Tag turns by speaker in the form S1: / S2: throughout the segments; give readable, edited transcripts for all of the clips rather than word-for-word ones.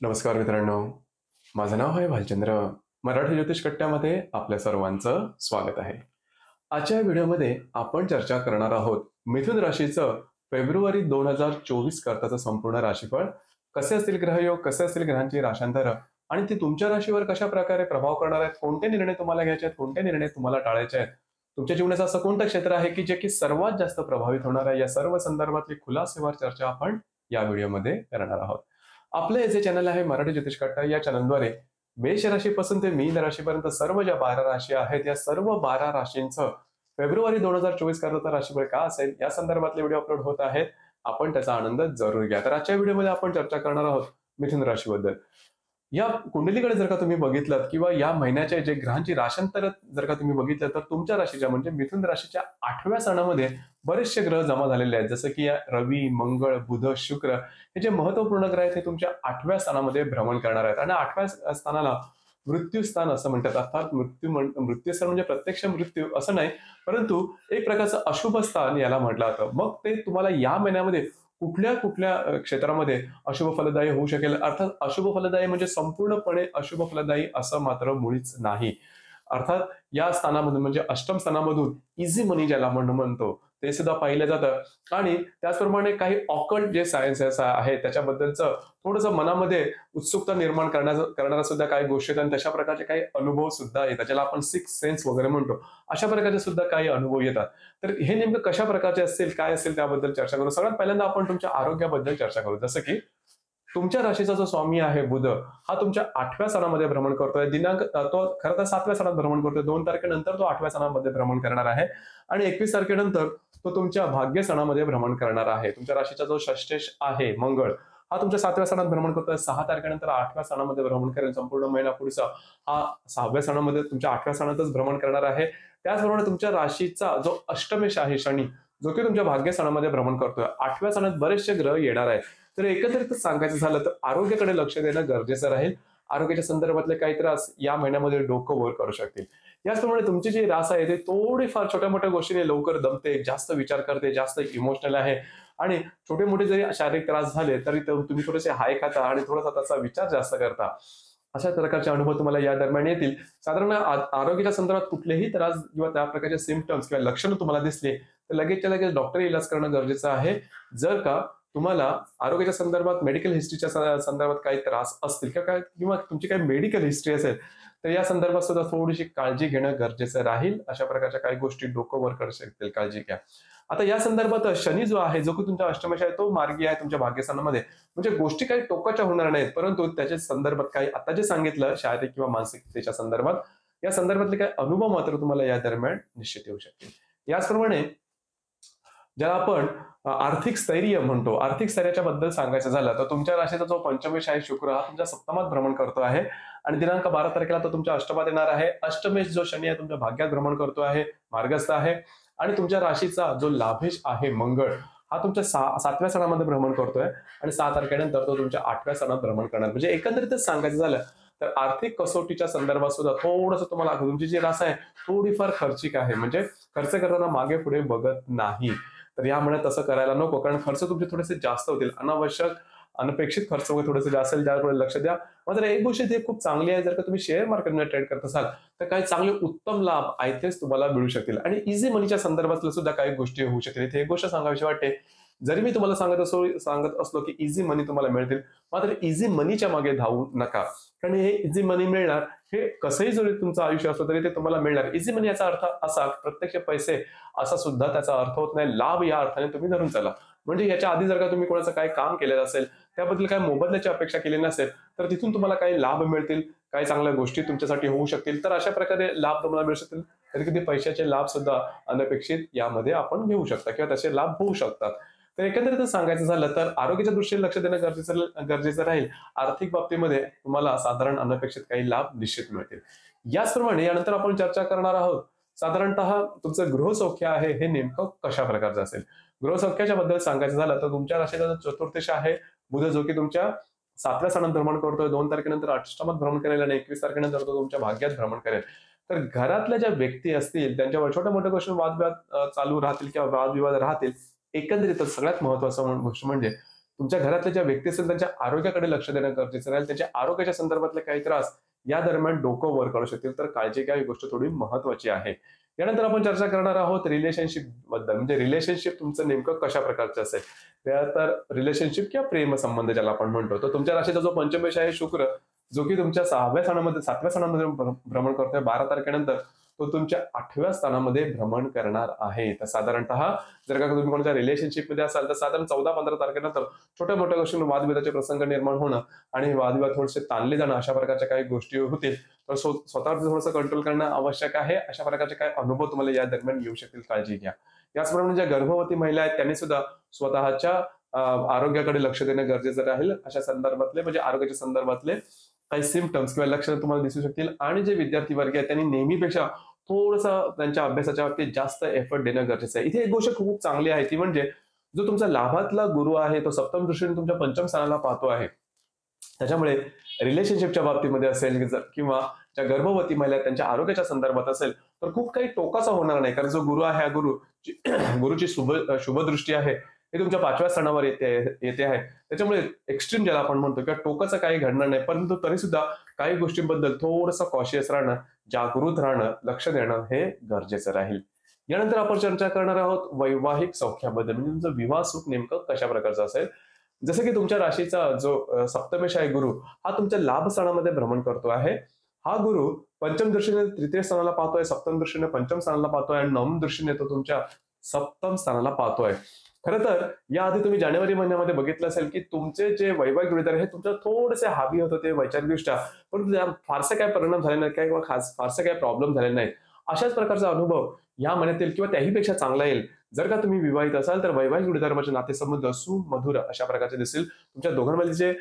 S1: नमस्कार मित्रांनो, माझं नाव आहे भालचंद्र. मराठी ज्योतिष कट्ट्यामध्ये आपल्या सर्वांचं स्वागत आहे. आजच्या व्हिडिओमध्ये आपण चर्चा करणार आहोत मिथुन राशीचं फेब्रुवारी 2024 करताचं संपूर्ण राशीफळ. कसे असतील ग्रहयोग, कसे असतील ग्रहांची राशांतर आणि ते तुमच्या राशीवर कशा प्रकारे प्रभाव करणार आहेत, कोणते निर्णय तुम्हाला घ्यायचे आहेत, कोणते निर्णय तुम्हाला टाळायचे आहेत, तुमच्या जीवनाचं असं कोणतं क्षेत्र आहे की जे की सर्वात जास्त प्रभावित होणार आहे, या सर्व संदर्भातली खुलासेवार चर्चा आपण या व्हिडिओमध्ये करणार आहोत. आपलं हे जे चॅनल आहे मराठी ज्योतिष कट्टा, या चॅनलद्वारे मेष राशीपासून ते मीन राशीपर्यंत सर्व ज्या 12 राशी आहेत, या सर्व 12 राशींचं फेब्रुवारी 2024 करता राशीफळ का असेल या संदर्भातले व्हिडिओ अपलोड होत आहेत. आपण त्याचा आनंद जरूर घ्या. तर आजच्या व्हिडिओमध्ये आपण चर्चा करणार आहोत मिथुन राशीबद्दल. या कुंडलीकडे जर का तुम्ही बघितलं किंवा या महिन्याच्या जे ग्रहांची राशांतर जर का तुम्ही बघितलं, तर तुमच्या राशीच्या म्हणजे मिथुन राशीच्या 8व्या स्थानामध्ये बरेचसे ग्रह जमा झालेले आहेत. जसं की रवी, मंगळ, बुध, शुक्र हे जे महत्वपूर्ण ग्रह आहेत ते तुमच्या 8व्या स्थानामध्ये भ्रमण करणार आहेत. आणि 8व्या स्थानाला मृत्यू स्थान असं म्हणतात. अर्थात मृत्यू स्थान म्हणजे प्रत्यक्ष मृत्यू असं नाही, परंतु एक प्रकारचं अशुभ स्थान याला म्हटलं जातं. मग ते तुम्हाला या महिन्यामध्ये कुठल्या कुठल्या क्षेत्रामध्ये अशुभ फलदायी होऊ शकेल. अर्थात अशुभ फलदायी म्हणजे संपूर्णपणे अशुभ फलदायी असं मात्र मुळीच नाही. अर्थात या स्थानामधून म्हणजे अष्टम स्थानामधून इझी मनी ज्याला म्हणतो ते सुद्धा पाहिलं जातं. आणि त्याचप्रमाणे काही ऑकल्ट जे सायन्सेस आहे त्याच्याबद्दलचं थोडंसं मनामध्ये उत्सुकता निर्माण करणारा सुद्धा काही गोष्टी आहेत. आणि तशा प्रकारचे काही अनुभव सुद्धा येतात, ज्याला आपण सिक्स सेन्स वगैरे म्हणतो. अशा प्रकारचे सुद्धा काही अनुभव येतात. तर हे नेमकं कशा प्रकारचे असतील, काय असेल त्याबद्दल चर्चा करू. सगळ्यात पहिल्यांदा आपण तुमच्या आरोग्याबद्दल चर्चा करू. जसं की तुमच्या राशीचा जो स्वामी आहे बुध, हा तुमच्या 8व्या स्थानामध्ये भ्रमण करतोय. तो खरं तर 7व्या स्थानात भ्रमण करतोय. 2 तारखेनंतर तो 8व्या स्थानामध्ये भ्रमण करणार आहे आणि 21 तारखेनंतर तो तुमच्या भाग्य स्थानामध्ये भ्रमण करणार आहे. तुमच्या राशीचा जो षष्ठेश आहे मंगळ, हा तुमच्या 7व्या स्थानात भ्रमण करतोय. 6 तारखेनंतर 8व्या स्थानामध्ये भ्रमण करेल. संपूर्ण महिना पुढचा हा 6व्या स्थानामध्ये तुमच्या 8व्या स्थानातच भ्रमण करणार आहे. त्याचप्रमाणे तुमच्या राशीचा जो अष्टमेश आहे शनी, जो की तुमच्या भाग्य स्थानामध्ये भ्रमण करतोय. 8व्या स्थानात बरेचसे ग्रह येणार आहेत. तर एकंदरीत सांगायचं झालं तर आरोग्याकडे लक्ष देणं गरजेचं राहील. आरोग्याच्या संदर्भातले काही त्रास या महिन्यामध्ये डोकं वर करू शकतील. याचप्रमाणे तुमची जी रास आहे ते थोडीफार छोट्या मोठ्या गोष्टीने लवकर दमते, जास्त विचार करते, जास्त इमोशनल आहे आणि छोटे मोठे जरी शारीरिक त्रास झाले तरी तुम्ही थोडेसे हाय खाता आणि थोडासा त्याचा विचार जास्त करता. अशा प्रकारचे अनुभव तुम्हाला या दरम्यान येतील. साधारण आरोग्याच्या संदर्भात कुठलेही त्रास किंवा त्या प्रकारचे सिम्पटम्स किंवा लक्षणं तुम्हाला दिसले तर लगेचच्या लगेच डॉक्टर इलाज करणं गरजेचं आहे. जर का तुम्हाला आरोग्याच्या संदर्भात मेडिकल हिस्ट्रीच्या संदर्भात काही त्रास असतील किंवा तुमची काही मेडिकल हिस्ट्री असेल तर या संदर्भात सुद्धा थोडीशी काळजी घेणं गरजेचं राहील. अशा प्रकारच्या काही गोष्टी डोकं वर करू शकतील, काळजी घ्या. आता या संदर्भात शनी जो आहे, जो की तुमच्या अष्टमेश आहे, तो मार्गी आहे तुमच्या भाग्यस्थानामध्ये. म्हणजे गोष्टी काही टोकाच्या होणार नाहीत, परंतु त्याच्या संदर्भात काही आता जे सांगितलं शारीरिक किंवा मानसिकतेच्या संदर्भात, या संदर्भातले काही अनुभव मात्र तुम्हाला या दरम्यान निश्चित येऊ शकतील. याचप्रमाणे ज्याला आपण आर्थिक स्थैर्य म्हणतो, आर्थिक स्थैर्याच्या बद्दल सांगायचं झालं तर तुमच्या राशीचा जो पंचमेश आहे शुक्र, हा तुमच्या सप्तमात भ्रमण करतो आहे आणि दिनांक 12 तारखेला तो तुमच्या अष्टमात येणार आहे. अष्टमेश जो शनी आहे तुमच्या भाग्यात भ्रमण करतो आहे, मार्गस्थ आहे. आणि तुमच्या राशीचा जो लाभेश आहे मंगळ, हा तुमच्या 7व्या स्थानामध्ये भ्रमण करतोय आणि 6 तारखेनंतर तो तुमच्या 8व्या स्थानात भ्रमण करणार. म्हणजे एकंदरीतच सांगायचं झालं तर आर्थिक कसोटीच्या संदर्भात सुद्धा थोडंसं तुम्हाला तुमची जी रास आहे थोडीफार खर्चिक आहे. म्हणजे खर्च करताना मागे पुढे बघत नाही. तर या महिन्यात तसं करायला नको, कारण खर्च तुमचे थोडेसे जास्त होतील. अनावश्यक अनपेक्षित खर्च वगैरे थोडेसे जास्त असेल, त्याकडे लक्ष द्या. मात्र एक गोष्ट ती खूप चांगली आहे, जर का तुम्ही शेअर मार्केटमध्ये ट्रेड करत असाल तर काही चांगले उत्तम लाभ आयतेच तुम्हाला मिळू शकतील. आणि इझी मनीच्या संदर्भातल्या सुद्धा काही गोष्टी होऊ शकतील. इथे एक गोष्ट सांगावीशी वाटते, जरी मी तुम्हाला सांगत असलो की इझी मनी तुम्हाला मिळतील, मात्र इझी मनीच्या मागे धावू नका. कारण हे इझी मनी मिळणार, हे कसंही जरी तुमचं आयुष्य असलं तरी ते तुम्हाला मिळणार. इझी मनी याचा अर्थ असा प्रत्यक्ष पैसे असा सुद्धा त्याचा अर्थ होत नाही. लाभ या अर्थाने तुम्ही धरून चला. म्हणजे याच्या आधी जर का तुम्ही कोणाचं काही काम केलेलं असेल, त्याबद्दल काही मोबदल्याची अपेक्षा केली नसेल तर तिथून तुम्हाला काही लाभ मिळतील, काही चांगल्या गोष्टी तुमच्यासाठी होऊ शकतील. तर अशा प्रकारे लाभ तुम्हाला मिळू शकतील. कधी कधी पैशाचे लाभ सुद्धा अनपेक्षित यामध्ये आपण घेऊ शकता किंवा तसे लाभ होऊ शकतात. तर एकंदरीतच सांगायचं झालं तर आरोग्याच्या दृष्टीने लक्ष देणं गरजेचं राहील. आर्थिक बाबतीमध्ये तुम्हाला साधारण अनपेक्षित काही लाभ निश्चित मिळतील. याचप्रमाणे यानंतर आपण चर्चा करणार आहोत साधारणतः तुमचं गृहसौख्य आहे हे नेमकं कशा प्रकारचं असेल. गृहसौख्याच्या बद्दल सांगायचं झालं तर तुमच्या राशीचा जो चतुर्थेश आहे बुध, जो की तुमच्या 7व्या स्थानात भ्रमण करतोय. 2 तारखेनंतर अष्टमात भ्रमण करेल आणि 21 तारखेनंतर तो तुमच्या भाग्यात भ्रमण करेल. तर घरातल्या ज्या व्यक्ती असतील त्यांच्यावर छोट्या मोठ्या गोष्टी वादविवाद चालू राहतील किंवा वादविवाद राहतील. एकंदरीतच सगळ्यात महत्वाचं गोष्ट म्हणजे तुमच्या घरातल्या ज्या व्यक्ती असतील त्यांच्या आरोग्याकडे लक्ष देणं गरजेचं राहील. त्यांच्या आरोग्याच्या संदर्भातले काही त्रास या दरम्यान डोकं वर काढू शकतील, तर काळजी घ्या, ही गोष्ट थोडी महत्वाची आहे. यानंतर आपण चर्चा करणार आहोत रिलेशनशिप बद्दल. म्हणजे रिलेशनशिप तुमचं नेमकं कशा प्रकारचं असेल. तर रिलेशनशिप किंवा प्रेम संबंध ज्याला आपण म्हणतो, तर तुमच्या राशीचा जो पंचमेश आहे शुक्र, जो की तुमच्या 7व्या स्थानामध्ये भ्रमण करतोय 12 तारखेनंतर, तो तुमच्या 8व्या स्थानामध्ये भ्रमण करणार आहे. तर साधारणतः जर का तुम्ही कोणत्या रिलेशनशिपमध्ये असाल तर साधारण 14-15 तारखेनंतर छोट्या मोठ्या गोष्टींवर वादविवादाचे प्रसंग निर्माण होणं आणि वादविवाद थोडेसे ताणले जाणं, अशा प्रकारच्या काही गोष्टी होतील. तर स्वतःवर थोडंसं कंट्रोल करणं आवश्यक आहे. अशा प्रकारचे काही अनुभव तुम्हाला या दरम्यान येऊ शकतील, काळजी घ्या. याचप्रमाणे ज्या गर्भवती महिला आहेत त्यांनी सुद्धा स्वतःच्या आरोग्याकडे लक्ष देणं गरजेचं राहील. अशा संदर्भातले म्हणजे आरोग्याच्या संदर्भातले काही सिम्पटम्स किंवा लक्षणं तुम्हाला दिसू शकतील. आणि जे विद्यार्थी वर्ग आहेत त्यांनी नेहमीपेक्षा थोडंसं त्यांच्या अभ्यासाच्या बाबतीत जास्त एफर्ट देणं गरजेचं आहे. इथे एक गोष्ट खूप चांगली आहे, ती म्हणजे जो तुमचा लाभातला गुरु आहे तो सप्तम दृष्टीने तुमच्या पंचम स्थानाला पाहतो आहे. त्याच्यामुळे रिलेशनशिपच्या बाबतीमध्ये असेल किंवा ज्या गर्भवती महिला त्यांच्या आरोग्याच्या संदर्भात असेल तर खूप काही टोकाचा होणार नाही. कारण जो गुरु आहे, हा गुरुची शुभदृष्टी आहे, हे तुमच्या 5व्या स्थानावर येते आहे. त्याच्यामुळे एक्स्ट्रीम ज्याला आपण म्हणतो किंवा टोकाचं काही घडणार नाही, परंतु तरी सुद्धा काही गोष्टींबद्दल थोडंसं कॉशियस राहणं, जागृत राहणं, लक्ष देणं हे गरजेचं राहील. यानंतर आपण चर्चा करणार आहोत वैवाहिक सौख्याबद्दल. म्हणजे तुमचं विवाह सुख नेमकं कशा प्रकारचं असेल. जसं की तुमच्या राशीचा जो सप्तमेश आहे गुरु, हा तुमच्या लाभ स्थानामध्ये भ्रमण करतो आहे. हा गुरु पंचम दृष्टीने तृतीय स्थानाला पाहतोय, सप्तम दृष्टीने पंचम स्थानाला पाहतोय आणि नवम दृष्टीने तो तुमच्या सप्तम स्थानाला पाहतोय. खरं तर याआधी तुम्ही जानेवारी महिन्यामध्ये बघितलं असेल की तुमचे जे वैवाहिक जोडीदार हे तुमच्या थोडेसे हावी होत होते वैचारिकदृष्ट्या, पण फारसे काय परिणाम झाले नाहीत किंवा फारसे काय प्रॉब्लेम झाले नाहीत. अशाच प्रकारचा अनुभव या महिन्यातील किंवा त्याहीपेक्षा चांगला येईल. जर का तुम्ही विवाहित असाल तर वैवाहिक जोडीदाराचे नातेसंबंध सुमधुर अशा प्रकारचे दिसतील. तुमच्या दोघांमध्ये जे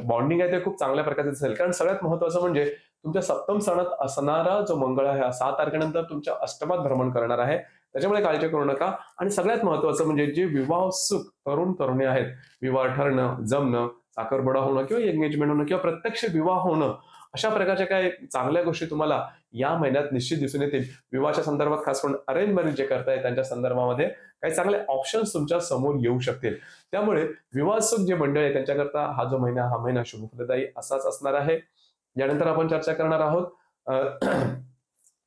S1: बॉन्डिंग आहे ते खूप चांगल्या प्रकारचे दिसेल. कारण सगळ्यात महत्वाचं म्हणजे तुमच्या सप्तम स्थानात असणारा जो मंगळ आहे, 6 तारखेनंतर तुमच्या अष्टमात भ्रमण करणार आहे. त्याच्यामुळे काळजी करू नका. आणि सगळ्यात महत्वाचं म्हणजे जे विवाहोत्सुक तरुण तरुणी आहेत, विवाह ठरणं, जमणं, साखरपुडा होणं किंवा एंगेजमेंट होणं किंवा प्रत्यक्ष विवाह होणं, अशा प्रकारच्या काही चांगल्या गोष्टी तुम्हाला या महिन्यात निश्चित दिसून येतील. विवाहाच्या संदर्भात खास करून अरेंज मॅरेज जे करताय त्यांच्या संदर्भामध्ये काही चांगले ऑप्शन्स तुमच्या समोर येऊ शकतील. त्यामुळे विवाहोत्सुक जे मंडळ आहे त्यांच्याकरता हा जो महिना, हा महिना शुभफलदायी असाच असणार आहे. यानंतर आपण चर्चा करणार आहोत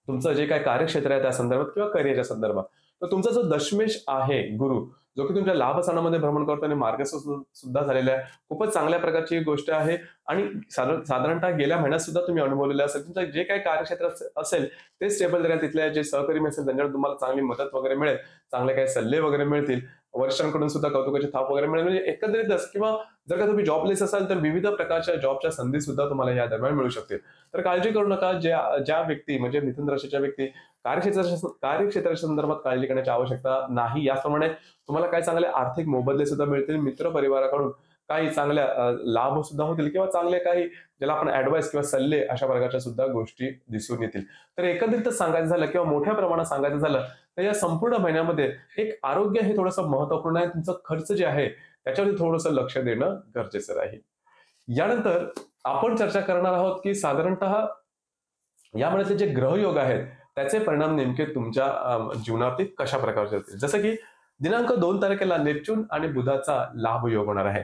S1: तुमचं जे काही कार्यक्षेत्र आहे त्या संदर्भात किंवा करिअरच्या संदर्भात. तर तुमचा जो दशमेश आहे गुरु, जो की तुमच्या लाभ स्थानामध्ये भ्रमण करतो आणि मार्गस्थ सुद्धा झालेला आहे, खूपच चांगल्या प्रकारची गोष्ट आहे. आणि साधारणतः गेल्या महिन्यात सुद्धा तुम्ही अनुभवलेलं असेल. तुमचं जे काही कार्यक्षेत्र असेल ते स्टेबल राहील. तिथल्या जे सहकर्मी असेल त्यांच्याकडून तुम्हाला चांगली मदत वगैरे मिळेल, चांगले काही सल्ले वगैरे मिळतील, वरिष्ठांकडून सुद्धा कौतुकाची थाप वगैरे मिळेल. म्हणजे एकंदरीतच किंवा जर का तुम्ही जॉबलेस असाल तर विविध प्रकारच्या जॉबच्या संधी सुद्धा तुम्हाला या दरम्यान मिळू शकतील. तर काळजी करू नका. ज्या व्यक्ती म्हणजे मिथुन राशीच्या व्यक्ती कार्यक्षेत्राच्या संदर्भात काळजी करण्याची आवश्यकता नाही. याप्रमाणे तुम्हाला काही चांगले आर्थिक मोबदले सुद्धा मिळतील. मित्र परिवाराकडून काही चांगल्या लाभ सुद्धा होतील किंवा चांगले काही ज्याला आपण ऍडवाइस किंवा सल्ले अशा प्रकारच्या सुद्धा गोष्टी दिसून येतील. तर एकंदरीतच सांगायचं झालं किंवा मोठ्या प्रमाणात सांगायचं झालं तर या संपूर्ण महिन्यामध्ये एक आरोग्य हे थोडंसं महत्वपूर्ण आहे. तुमचं खर्च जे आहे त्याच्यावर थोडंसं लक्ष देणं गरजेचं राहील. यानंतर आपण चर्चा करणार आहोत की साधारणतः या महिन्यातले जे ग्रहयोग आहेत त्याचे परिणाम नेमके तुमच्या जीवनावरती कशा प्रकारचे होतील. जसं की दिनांक 2 तारखेला नेपच्यून आणि बुधाचा लाभ योग होणार आहे.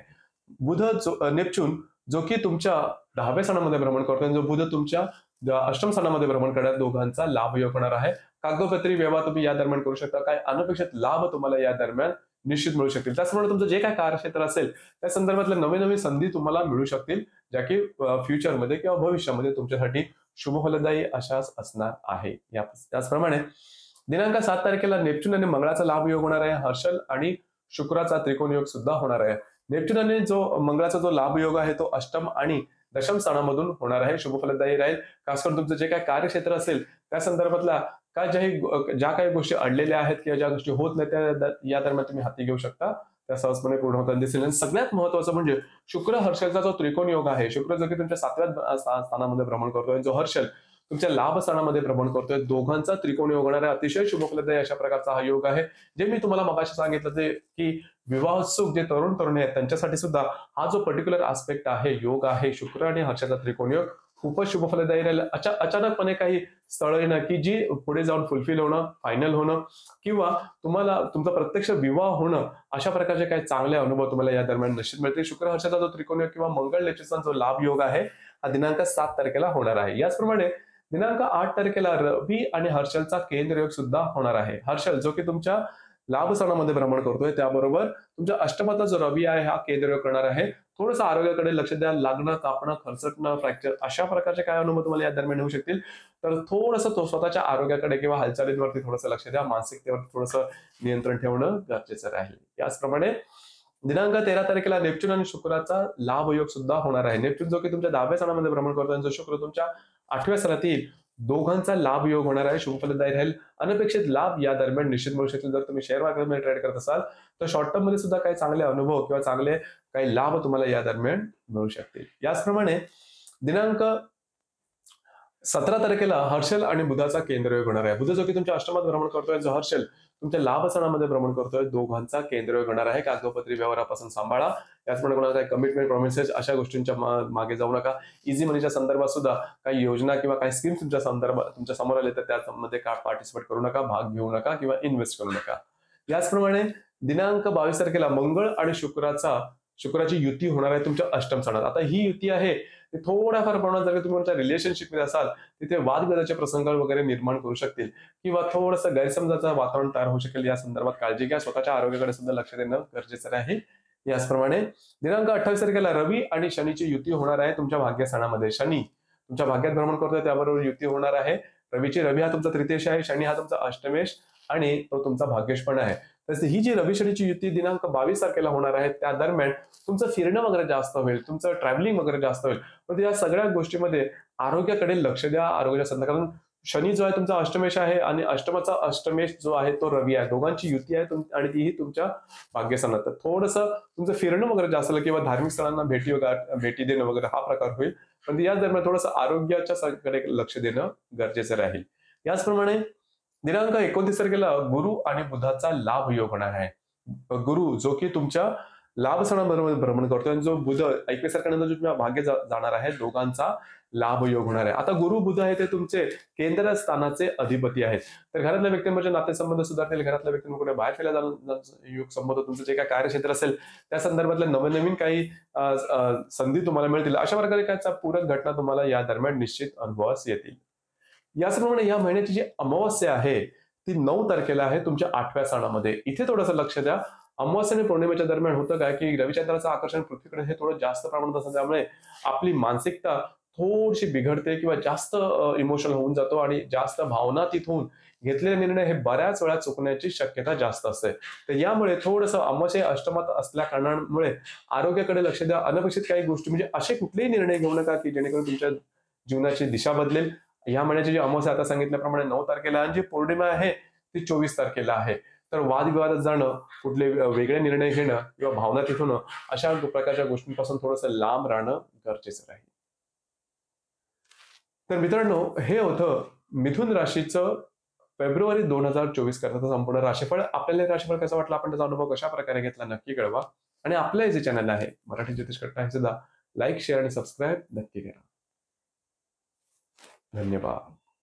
S1: नेपच्यून जो की तुमच्या 10व्या स्थानामध्ये भ्रमण करतो, जो बुध तुमच्या अष्टम स्थानामध्ये भ्रमण करण्यात दोघांचा लाभ योग होणार आहे. कागदोपत्री व्यवहार तुम्ही या दरम्यान करू शकता. काही अनपेक्षित लाभ तुम्हाला या दरम्यान निश्चित मिळू शकतील. त्याचप्रमाणे तुमचं जे काही कार्यक्षेत्र असेल त्या संदर्भातल्या नवीन संधी तुम्हाला मिळू शकतील, ज्या की फ्युचरमध्ये किंवा भविष्यामध्ये तुमच्यासाठी शुभफलदायी अशाच असणार आहे. त्याचप्रमाणे दिनांक 7 तारखेला नेपच्यून आणि मंगळाचा लाभ योग होणार आहे. हर्षल आणि शुक्राचा त्रिकोण योग सुद्धा होणार आहे. नेपच्यून आणि मंगळाचा जो लाभ योग आहे तो अष्टम आणि दशम स्थानामधून होणार आहे. शुभफलदायी राहील. खास करून तुमचं जे काही कार्यक्षेत्र असेल त्या संदर्भातला ज्या काही गोष्टी अडलेल्या आहेत किंवा ज्या गोष्टी होत नाही त्या या दरम्यान तुम्ही हाती घेऊ शकता. त्या सहजपणे पूर्ण होताना दिसेल. आणि सगळ्यात महत्वाचं म्हणजे शुक्र हर्षलचा जो त्रिकोण योग आहे, शुक्र जो की तुमच्या 7व्या स्थानामध्ये भ्रमण करतोय, जो हर्षल तुमच्या लाभ स्थानामध्ये भ्रमण करतोय, दोघांचा त्रिकोण योग होणार आहे. अतिशय शुभफलदायी अशा प्रकारचा हा योग आहे. जे मी तुम्हाला मगाशी सांगितलं ते की विवाहोत्सुक जे तरुण तरुणी आहेत त्यांच्यासाठी सुद्धा हा जो पर्टिक्युलर आस्पेक्ट आहे, योग आहे, शुक्र आणि हर्षाचा त्रिकोण योग खूपच शुभफलदायी राहील. अचानकपणे काही स्थळं येणं की जी पुढे जाऊन फुलफिल होणं, फायनल होणं किंवा तुम्हाला तुमचा प्रत्यक्ष विवाह होणं, अशा प्रकारचे काही चांगले अनुभव तुम्हाला या दरम्यान निश्चित मिळतील. शुक्र हर्षाचा जो त्रिकोणीय किंवा मंगळ नेचरचा जो लाभ योग आहे, हा दिनांक 7 तारखेला होणार आहे. याचप्रमाणे दिनांक 8 तारखेला रवी आणि हर्षलचा केंद्र योग सुद्धा होणार आहे. हर्षल जो की तुमच्या लाभ स्थानामध्ये भ्रमण करतोय, त्याबरोबर तुमच्या अष्टमाचा जो रवी आहे हा केंद्र योग करणार आहे. थोडंसं आरोग्याकडे लक्ष द्या. लागणं, कापणं, खरचटणं, फ्रॅक्चर अशा प्रकारचे काय अनुभव तुम्हाला या दरम्यान होऊ शकतील. तर थोडंसं स्वतःच्या आरोग्याकडे किंवा हालचालींवरती थोडंसं लक्ष द्या. मानसिकतेवरती थोडंसं नियंत्रण ठेवणं गरजेचं राहील. याचप्रमाणे दिनांक 13 तारखेला नेपच्यून आणि शुक्राचा लाभ योग सुद्धा होणार आहे. नेपच्यून जो की तुमच्या 10व्या स्थानामध्ये भ्रमण करतो आणि जो शुक्र तुमच्या 8व्या स्थानात येईल, दोघांचा लाभ योग होणार आहे. शुभफलदायी राहील. अनपेक्षित लाभ या दरम्यान निश्चित मिळू शकतील. जर तुम्ही शेअर मार्केटमध्ये ट्रेड करत असाल तर शॉर्ट टर्म मध्ये सुद्धा काही चांगले अनुभव किंवा चांगले काही लाभ तुम्हाला या दरम्यान मिळू शकतील. याचप्रमाणे दिनांक 17 तारखेला हर्षल आणि बुधाचा केंद्र योग होणार आहे. बुध जो की तुमच्या अष्टमात भ्रमण करतोय, जो हर्षल तुमच्या लाभ स्थानामध्ये भ्रमण करतोय, दोघांचा केंद्र योग होणार आहे. कागदोपत्री व्यवहारापासून सांभाळा. याचप्रमाणे कोणाला काही कमिटमेंट, प्रॉमिसेस अशा गोष्टींच्या मागे जाऊ नका. इझी मनीच्या संदर्भात सुद्धा काही योजना किंवा काही स्कीम्स तुमच्या समोर आले तर त्यामध्ये पार्टिसिपेट करू नका, भाग घेऊ नका किंवा इन्व्हेस्ट करू नका. याचप्रमाणे दिनांक 22 तारखेला मंगळ आणि शुक्राची युती होणार आहे तुमच्या अष्टम स्थानात. आता ही युती आहे ती थोड्याफार प्रमाणात जर तुम्ही रिलेशनशिप मध्ये असाल तिथे वादविवादाचे प्रसंग वगैरे निर्माण करू शकतील किंवा थोडंसं गैरसमजाचं वातावरण तयार होऊ शकेल. या संदर्भात काळजी घ्या. स्वतःच्या आरोग्याकडे सुद्धा लक्ष देणं गरजेचं आहे. याचप्रमाणे दिनांक 28 तारखेला रवी आणि शनीची युती होणार आहे तुमच्या भाग्यस्थानामध्ये. शनी तुमच्या भाग्यात भ्रमण करतोय, त्याबरोबर युती होणार आहे. रवी हा तुमचा तृतीयेश आहे, शनी हा तुमचा अष्टमेश आणि तो तुमचा भाग्येश पण आहे. तर ही जी रवी शनीची युती दिनांक 22 तारखेला होणार आहे, त्या दरम्यान तुमचं फिरणं वगैरे जास्त होईल, तुमचं ट्रॅव्हलिंग वगैरे जास्त होईल. पण या सगळ्या गोष्टीमध्ये आरोग्याकडे लक्ष द्या. आरोग्याच्या संदर्भात, कारण शनी जो आहे तुमचा अष्टमेश आहे आणि अष्टमाचा अष्टमेश जो आहे तो रवी आहे. दोघांची युती आहे आणि तीही तुमच्या भाग्यस्थानात. तर थोडंसं तुमचं फिरणं वगैरे जास्त झालं किंवा धार्मिक स्थळांना भेटी देणं वगैरे हा प्रकार होईल. पण या दरम्यान थोडंसं आरोग्याच्या कडे लक्ष देणं गरजेचं राहील. याचप्रमाणे दिनांक 29 तारखेला गुरु आणि बुधाचा लाभ योग होणार आहे. गुरु जो की तुमच्या लाभ स्थानाबरोबर भ्रमण करतोय आणि जो बुध 21 तारखेनंतर जो तुम्ही भाग्य जाणार आहे, दोघांचा लाभ योग होणार आहे. आता गुरु बुध आहे ते तुमचे केंद्र स्थानाचे अधिपती आहेत. तर घरातल्या व्यक्तींमध्ये नातेसंबंध सुधारतील. घरातल्या व्यक्तींकडे बाहेर फिरायला योग संबंध, तुमचं जे काही कार्यक्षेत्र असेल त्या संदर्भातले नवीन काही संधी तुम्हाला मिळतील. अशा प्रकारे काय पूरक घटना तुम्हाला या दरम्यान निश्चित अनुभवास येतील. याचप्रमाणे या महिन्याची जी अमावस्या आहे ती 9 तारखेला आहे तुमच्या 8व्या स्थानामध्ये. इथे थोडंसं लक्ष द्या. अमावस्या आणि पौर्णिमेच्या दरम्यान होतं काय की रविचंद्राचं आकर्षण पृथ्वीकडे हे थोडं जास्त प्रमाणात असतं, त्यामुळे आपली मानसिकता थोडीशी बिघडते किंवा जास्त इमोशनल होऊन जातो आणि जास्त भावना तिथून घेतलेले निर्णय हे बऱ्याच वेळा चुकण्याची शक्यता जास्त असते. तर यामुळे थोडंसं अमावस्या अष्टमात असल्या कारणामुळे आरोग्याकडे लक्ष द्या. अनपेक्षित काही गोष्टी म्हणजे असे कुठलेही निर्णय घेऊ नका की जेणेकरून तुमच्या जीवनाची दिशा बदलेल. या महिन्याची जी अमावस्या आता सांगितल्याप्रमाणे 9 तारखेला आणि जी पौर्णिमा आहे ती 24 तारखेला आहे. तर वादविवादात जाणं, कुठले वेगळे निर्णय घेणं किंवा भावना तिथून अशा प्रकारच्या गोष्टींपासून थोडंसं लांब राहणं गरजेचं राहील. तर मित्रांनो, हे होतं मिथुन राशीचं फेब्रुवारी 2024 करताचं संपूर्ण राशीफळ. आपल्याला राशीफळ कसं वाटलं, आपण त्याचा अनुभव कशा प्रकारे घेतला नक्की कळवा. आणि आपलं जे चॅनल आहे मराठी ज्योतिष कट्टा हे सुद्धा लाईक, शेअर आणि सबस्क्राईब नक्की करा. धन्यवाद.